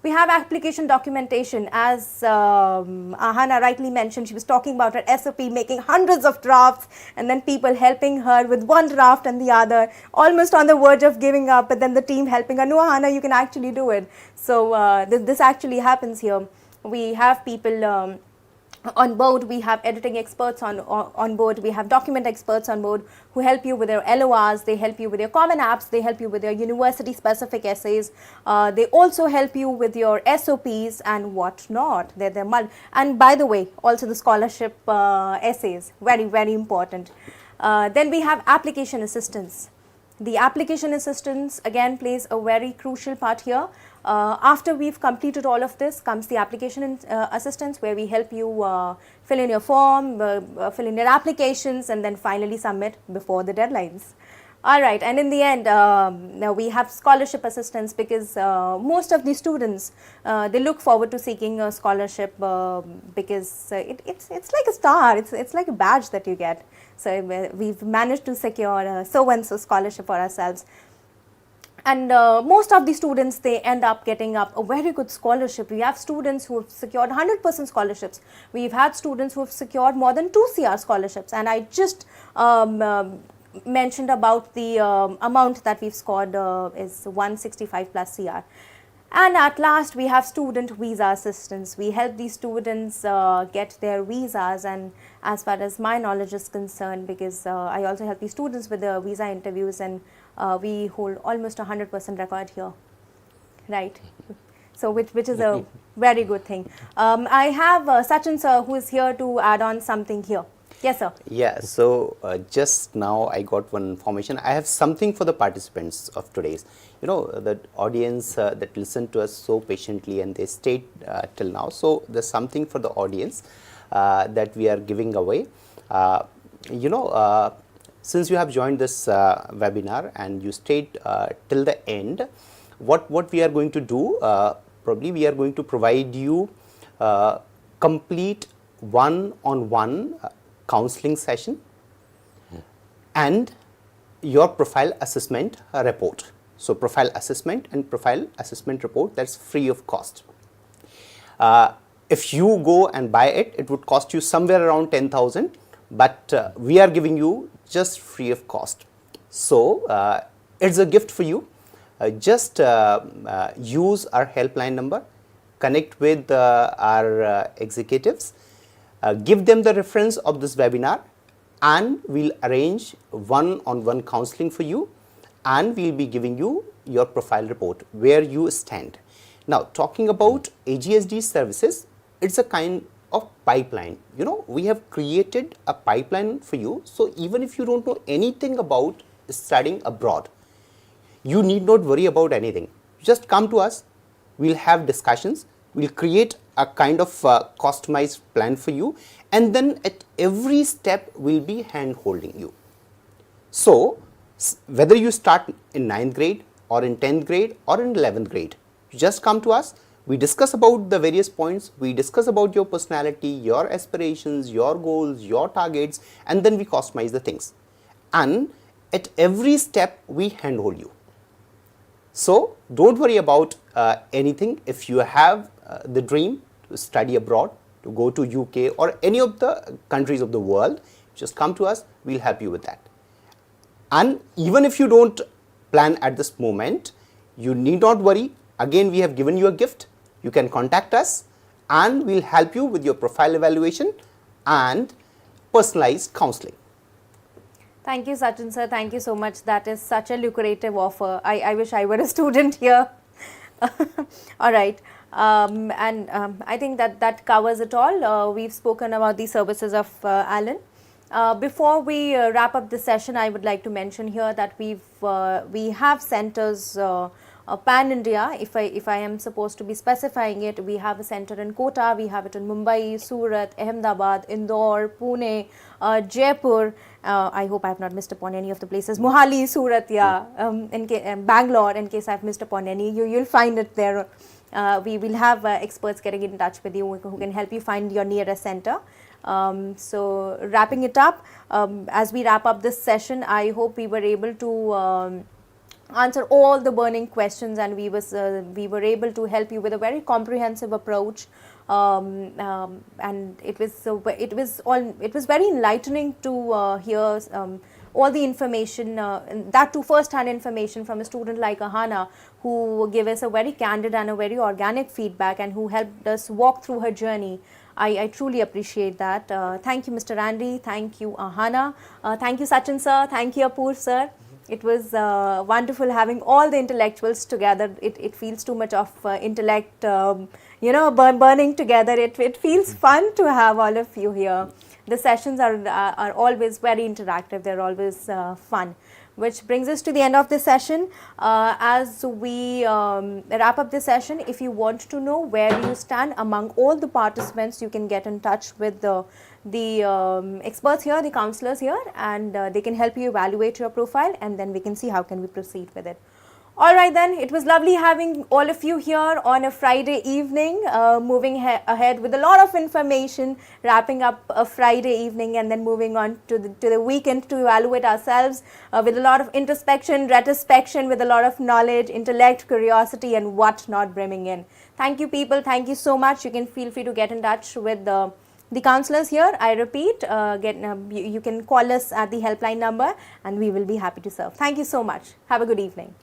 We have application documentation. As Aahana rightly mentioned, she was talking about her SOP, making hundreds of drafts, and then people helping her with one draft and the other, almost on the verge of giving up, but then the team helping her, no Aahana, you can actually do it. So this actually happens here. We have people on board, we have editing experts on board, we have document experts on board who help you with your LORs, they help you with your common apps, they help you with your university specific essays, they also help you with your SOPs and whatnot. And by the way, also the scholarship essays, very important. Then we have application assistance. The application assistance again plays a very crucial part here. After we've completed all of this comes the application assistance, where we help you fill in your form, fill in your applications, and then finally submit before the deadlines. Alright, and in the end, now we have scholarship assistance, because most of the students, they look forward to seeking a scholarship because it's like a star, it's like a badge that you get. So we've managed to secure a so-and-so scholarship for ourselves. And most of the students, they end up getting up a very good scholarship. We have students who have secured 100% scholarships. We've had students who have secured more than 2 CR scholarships. And I just mentioned about the amount that we've scored is 165 plus CR. And at last, we have student visa assistance. We help these students get their visas, and as far as my knowledge is concerned, because I also help these students with the visa interviews, and we hold almost 100% record here, right? So which is a very good thing. I have Sachin sir, who is here to add on something here. Yes, sir. Yeah, so just now I got one information. I have something for the participants of today's. You know, the audience that listened to us so patiently and they stayed till now. So there's something for the audience that we are giving away. Since you have joined this webinar and you stayed till the end, what we are going to do, probably we are going to provide you complete one-on-one counseling session and your profile assessment report. So profile assessment and profile assessment report, that's free of cost. If you go and buy it, it would cost you somewhere around 10,000, but we are giving you just free of cost. So it's a gift for you. Just use our helpline number, connect with our executives, give them the reference of this webinar, and we'll arrange one-on-one counseling for you, and we'll be giving you your profile report where you stand. Now, talking about AGSD services, it's a kind of pipeline. You know, we have created a pipeline for you. So even if you don't know anything about studying abroad, you need not worry about anything. Just come to us, we'll have discussions, we'll create a kind of customized plan for you, and then at every step we'll be hand holding you. So whether you start in 9th grade or in 10th grade or in 11th grade, you just come to us. We discuss about the various points, we discuss about your personality, your aspirations, your goals, your targets, and then we customize the things. And at every step we handhold you. So don't worry about anything. If you have the dream to study abroad, to go to UK or any of the countries of the world, just come to us, we'll help you with that. And even if you don't plan at this moment, you need not worry. Again, we have given you a gift. You can contact us and we'll help you with your profile evaluation and personalized counseling. Thank you, Sachin sir. Thank you so much. That is such a lucrative offer. I wish I were a student here. All right. I think that covers it all. We've spoken about the services of Alan. Before we wrap up this session, I would like to mention here that we have centers pan-India. If I am supposed to be specifying it, we have a center in Kota, we have it in Mumbai, Surat, Ahmedabad, Indore, Pune, Jaipur. I hope I have not missed upon any of the places. Mohali, Surat, yeah, Bangalore. In case I have missed upon any, you'll find it there. We will have experts getting in touch with you who can help you find your nearest center. So wrapping it up, as we wrap up this session, I hope we were able to answer all the burning questions, and we were able to help you with a very comprehensive approach, and it was very enlightening to hear all the information, that too first-hand information from a student like Aahana, who gave us a very candid and a very organic feedback, and who helped us walk through her journey. I truly appreciate that. Thank you, Mr. Randy. Thank you, Aahana. Thank you, Sachin sir. Thank you, Apoor sir. It was wonderful having all the intellectuals together. It feels too much of intellect, burning together. It feels fun to have all of you here. The sessions are always very interactive. They're always fun. Which brings us to the end of this session. As we wrap up this session, if you want to know where you stand among all the participants, you can get in touch with the experts here, the counselors here, and they can help you evaluate your profile, and then we can see how can we proceed with it. Alright then, it was lovely having all of you here on a Friday evening, moving ahead with a lot of information, wrapping up a Friday evening and then moving on to the weekend to evaluate ourselves with a lot of introspection, retrospection, with a lot of knowledge, intellect, curiosity and what not brimming in. Thank you people, thank you so much. You can feel free to get in touch with the counselors here. I repeat, you can call us at the helpline number and we will be happy to serve. Thank you so much. Have a good evening.